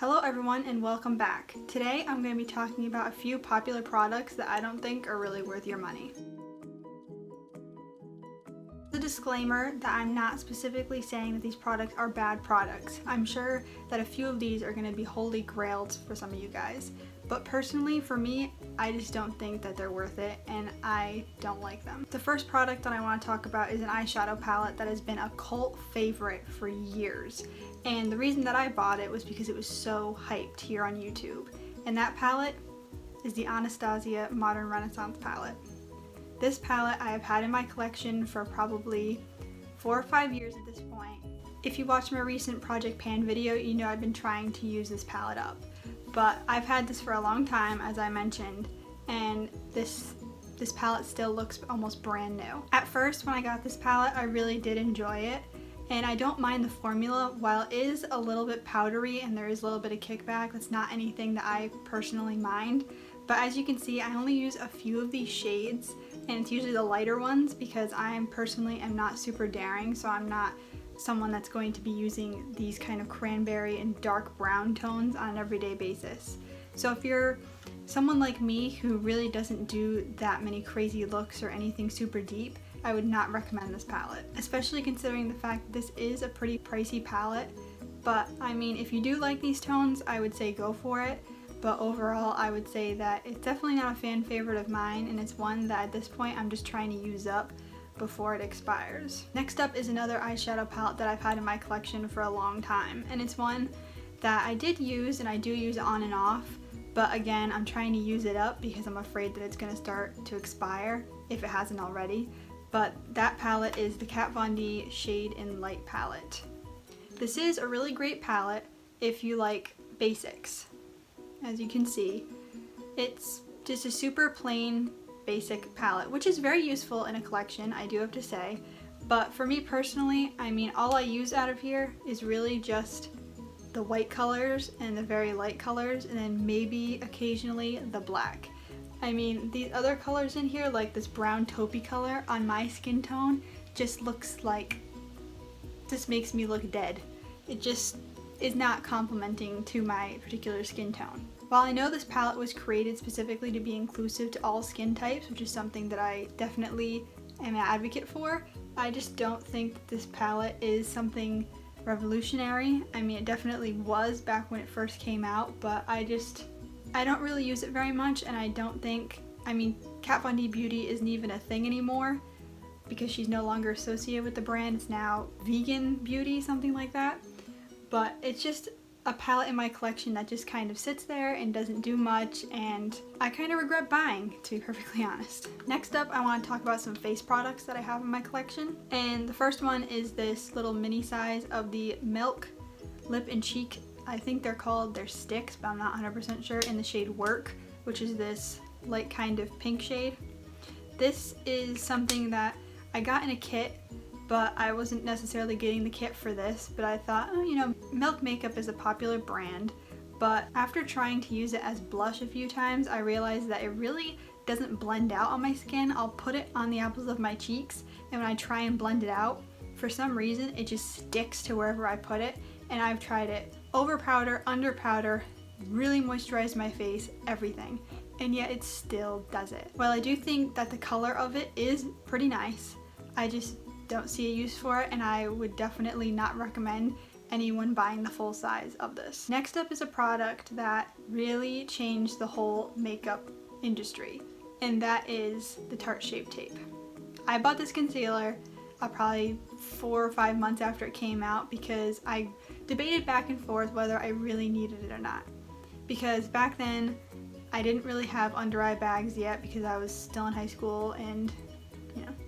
Hello everyone and welcome back. Today I'm going to be talking about a few popular products that I don't think are really worth your money. A disclaimer that I'm not specifically saying that these products are bad products. I'm sure that a few of these are going to be holy grails for some of you guys. But personally, for me, I just don't think that they're worth it and I don't like them. The first product that I want to talk about is an eyeshadow palette that has been a cult favorite for years. And the reason that I bought it was because it was so hyped here on YouTube. And that palette is the Anastasia Modern Renaissance palette. This palette I have had in my collection for probably 4 or 5 years at this point. If you watched my recent Project Pan video, you know I've been trying to use this palette up. But I've had this for a long time, as I mentioned, and this palette still looks almost brand new. At first, when I got this palette, I really did enjoy it, and I don't mind the formula. While it is a little bit powdery and there is a little bit of kickback, that's not anything that I personally mind. But as you can see, I only use a few of these shades, and it's usually the lighter ones because I personally am not super daring, so I'm not someone that's going to be using these kind of cranberry and dark brown tones on an everyday basis. So if you're someone like me who really doesn't do that many crazy looks or anything super deep, I would not recommend this palette, especially considering the fact that this is a pretty pricey palette. But I mean, if you do like these tones, I would say go for it. But overall, I would say that it's definitely not a fan favorite of mine, and it's one that at this point I'm just trying to use up before it expires. Next up is another eyeshadow palette that I've had in my collection for a long time, and it's one that I did use and I do use on and off, but again, I'm trying to use it up because I'm afraid that it's going to start to expire if it hasn't already. But that palette is the Kat Von D Shade in Light palette. This is a really great palette if you like basics. As you can see, it's just a super plain basic palette, which is very useful in a collection, I do have to say. But for me personally, I mean, all I use out of here is really just the white colors and the very light colors, and then maybe occasionally the black. I mean, these other colors in here, like this brown taupey color on my skin tone, just looks like, just makes me look dead. It just is not complimenting to my particular skin tone. While I know this palette was created specifically to be inclusive to all skin types, which is something that I definitely am an advocate for, I just don't think that this palette is something revolutionary. I mean, it definitely was back when it first came out, but I don't really use it very much, and I don't think, I mean, Kat Von D Beauty isn't even a thing anymore because she's no longer associated with the brand. It's now Vegan Beauty, something like that. But it's just a palette in my collection that just kind of sits there and doesn't do much, and I kind of regret buying, to be perfectly honest. Next up, I want to talk about some face products that I have in my collection, and the first one is this little mini size of the Milk Lip and Cheek. I think they're sticks, but I'm not 100% sure, in the shade Work, which is this light kind of pink shade. This is something that I got in a kit, but I wasn't necessarily getting the kit for this, but I thought, oh, you know, Milk makeup is a popular brand, but after trying to use it as blush a few times, I realized that it really doesn't blend out on my skin. I'll put it on the apples of my cheeks, and when I try and blend it out, for some reason, it just sticks to wherever I put it, and I've tried it over powder, under powder, really moisturized my face, everything, and yet it still does it. While I do think that the color of it is pretty nice, I just don't see a use for it, and I would definitely not recommend anyone buying the full size of this. Next up is a product that really changed the whole makeup industry, and that is the Tarte Shape Tape. I bought this concealer probably 4 or 5 months after it came out because I debated back and forth whether I really needed it or not. Because back then, I didn't really have under eye bags yet because I was still in high school, and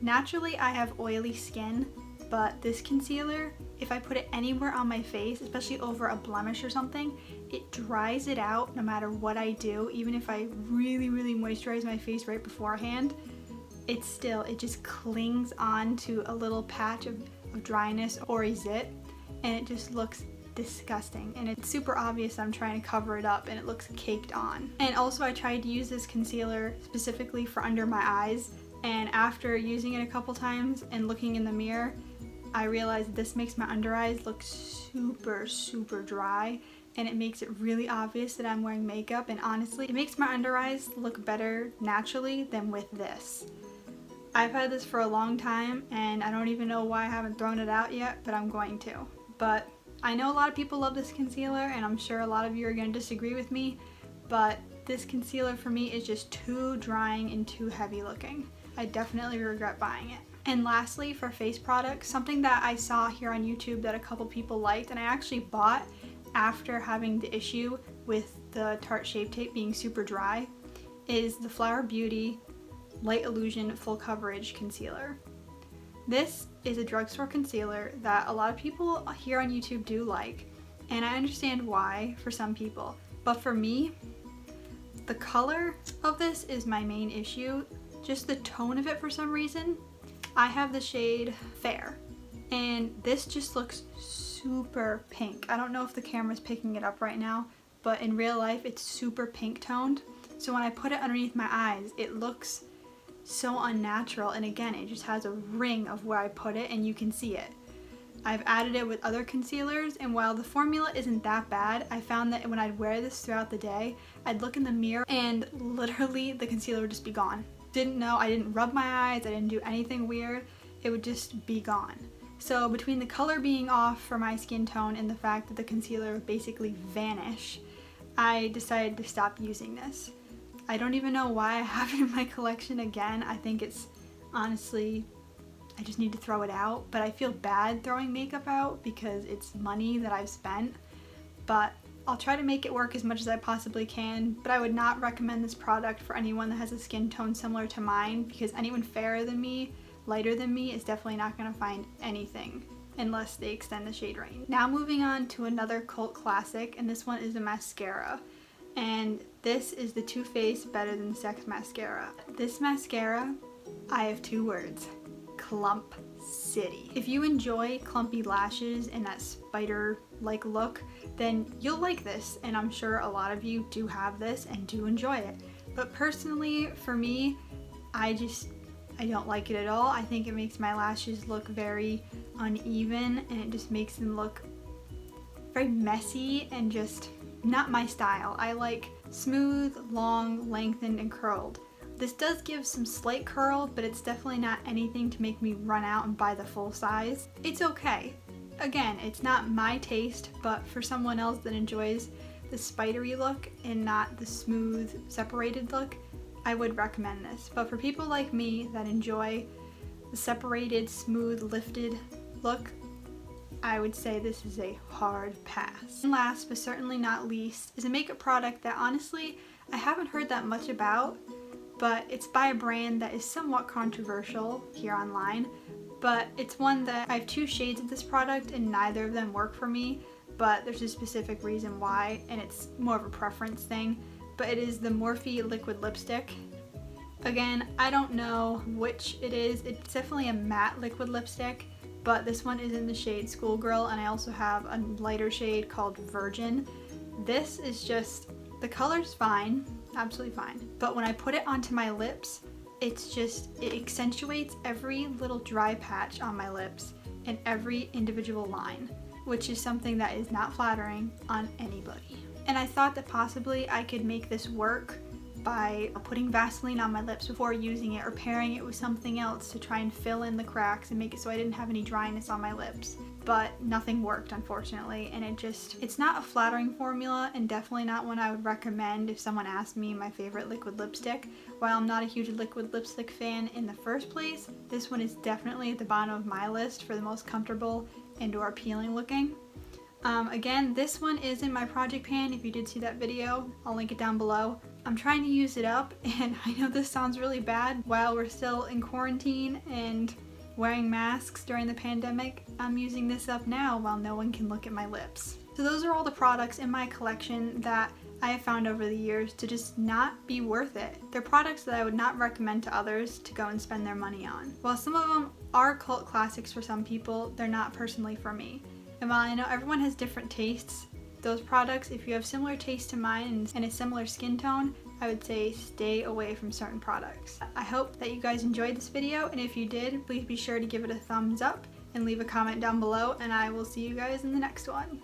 naturally I have oily skin, but this concealer, if I put it anywhere on my face, especially over a blemish or something, it dries it out no matter what I do. Even if I really moisturize my face right beforehand, it just clings on to a little patch of dryness or a zit, and it just looks disgusting, and it's super obvious I'm trying to cover it up and it looks caked on. And also, I tried to use this concealer specifically for under my eyes, and after using it a couple times and looking in the mirror, I realized this makes my under eyes look super dry, and it makes it really obvious that I'm wearing makeup, and honestly, it makes my under eyes look better naturally than with this. I've had this for a long time and I don't even know why I haven't thrown it out yet, but I'm going to. But I know a lot of people love this concealer and I'm sure a lot of you are going to disagree with me, but this concealer for me is just too drying and too heavy looking. I definitely regret buying it. And lastly, for face products, something that I saw here on YouTube that a couple people liked and I actually bought after having the issue with the Tarte Shape Tape being super dry is the Flower Beauty Light Illusion Full Coverage Concealer. This is a drugstore concealer that a lot of people here on YouTube do like, and I understand why for some people, but for me, the color of this is my main issue. Just the tone of it for some reason. I have the shade Fair, and this just looks super pink. I don't know if the camera's picking it up right now, but in real life it's super pink toned. So when I put it underneath my eyes, it looks so unnatural, and again, it just has a ring of where I put it and you can see it. I've added it with other concealers, and while the formula isn't that bad, I found that when I'd wear this throughout the day, I'd look in the mirror and literally the concealer would just be gone. I didn't rub my eyes, I didn't do anything weird, it would just be gone. So between the color being off for my skin tone and the fact that the concealer would basically vanish, I decided to stop using this. I don't even know why I have it in my collection again. I think it's honestly, I just need to throw it out, but I feel bad throwing makeup out because it's money that I've spent, but I'll try to make it work as much as I possibly can. But I would not recommend this product for anyone that has a skin tone similar to mine, because anyone fairer than me, lighter than me, is definitely not going to find anything unless they extend the shade range. Now moving on to another cult classic, and this one is a mascara. And this is the Too Faced Better Than Sex mascara. This mascara, I have two words: Clump City. If you enjoy clumpy lashes and that spider-like look, then you'll like this, and I'm sure a lot of you do have this and do enjoy it. But personally, for me, I don't like it at all. I think it makes my lashes look very uneven, and it just makes them look very messy and just not my style. I like smooth, long, lengthened, and curled. This does give some slight curl, but it's definitely not anything to make me run out and buy the full size. It's okay. Again, it's not my taste, but for someone else that enjoys the spidery look and not the smooth, separated look, I would recommend this. But for people like me that enjoy the separated, smooth, lifted look, I would say this is a hard pass. And last but certainly not least is a makeup product that honestly I haven't heard that much about, but it's by a brand that is somewhat controversial here online. But it's one that I have two shades of this product and neither of them work for me, but there's a specific reason why, and it's more of a preference thing. But it is the Morphe liquid lipstick. Again, I don't know which it is. It's definitely a matte liquid lipstick, but this one is in the shade Schoolgirl, and I also have a lighter shade called Virgin. This is just, the color's fine, absolutely fine, but when I put it onto my lips, it accentuates every little dry patch on my lips and every individual line, which is something that is not flattering on anybody. And I thought that possibly I could make this work by putting Vaseline on my lips before using it, or pairing it with something else to try and fill in the cracks and make it so I didn't have any dryness on my lips. But nothing worked, unfortunately, and it's not a flattering formula, and definitely not one I would recommend if someone asked me my favorite liquid lipstick. While I'm not a huge liquid lipstick fan in the first place, this one is definitely at the bottom of my list for the most comfortable and or appealing looking. Again, this one is in my project pan. If you did see that video, I'll link it down below. I'm trying to use it up, and I know this sounds really bad. While we're still in quarantine and wearing masks during the pandemic, I'm using this up now while no one can look at my lips. So those are all the products in my collection that I have found over the years to just not be worth it. They're products that I would not recommend to others to go and spend their money on. While some of them are cult classics for some people, they're not personally for me. And while I know everyone has different tastes, those products, if you have similar taste to mine and a similar skin tone, I would say stay away from certain products. I hope that you guys enjoyed this video, and if you did, please be sure to give it a thumbs up and leave a comment down below, and I will see you guys in the next one.